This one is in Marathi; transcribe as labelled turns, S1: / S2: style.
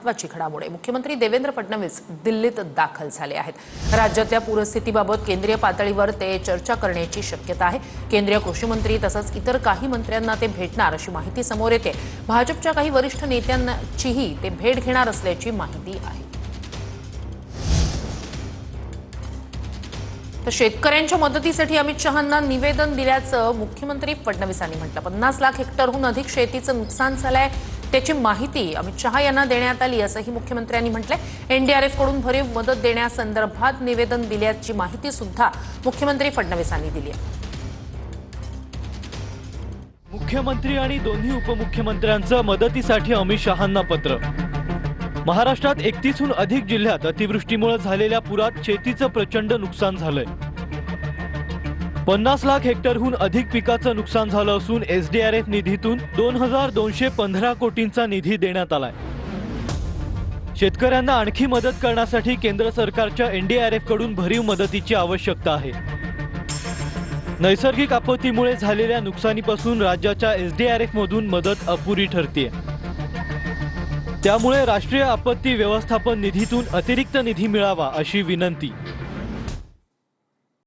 S1: महत्त्वाची घडामोड आहे। मुख्यमंत्री देवेंद्र फडणवीस दिल्लीत दाखल झाले आहेत। राज्यातल्या पूरस्थितीबाबत केंद्रीय पातळीवर ते चर्चा करण्याची शक्यता आहे। केंद्रीय कृषी मंत्री तसंच इतर काही मंत्र्यांना ते भेटणार अशी माहिती समोर येते। भाजपच्या काही वरिष्ठ नेत्यांचीही ते भेट घेणार असल्याची माहिती आहे। तर शेतकऱ्यांच्या मदतीसाठी अमित शहांना निवेदन दिल्याचं मुख्यमंत्री फडणवीसांनी म्हटलं। 50 लाख हेक्टरहून अधिक शेतीचं नुकसान झालंय, त्याची माहिती अमित शहा यांना देण्यात आली असंही मुख्यमंत्र्यांनी म्हटलंय। एनडीआरएफ कडून भरीव मदत देण्यासंदर्भात निवेदन दिल्याची माहिती सुद्धा मुख्यमंत्री फडणवीसांनी दिली आहे।
S2: मुख्यमंत्री आणि दोन्ही उपमुख्यमंत्र्यांचं मदतीसाठी अमित शहांना पत्र। महाराष्ट्रात 31हून अधिक जिल्ह्यात अतिवृष्टीमुळे झालेल्या पुरात शेतीचं प्रचंड नुकसान झालंय। 50 लाख हेक्टरहून अधिक पिकाचं नुकसान झालं असून एसडीआरएफ निधीतून 2215 कोटींचा निधी देण्यात आलाय। शेतकऱ्यांना आणखी मदत करण्यासाठी केंद्र सरकारच्या एनडीआरएफ कडून भरीव मदतीची आवश्यकता आहे। नैसर्गिक आपत्तीमुळे झालेल्या नुकसानीपासून राज्याच्या एसडीआरएफ मधून मदत अपुरी ठरते। त्यामुळे राष्ट्रीय आपत्ती व्यवस्थापन निधीतून अतिरिक्त निधी मिळावा अशी विनंती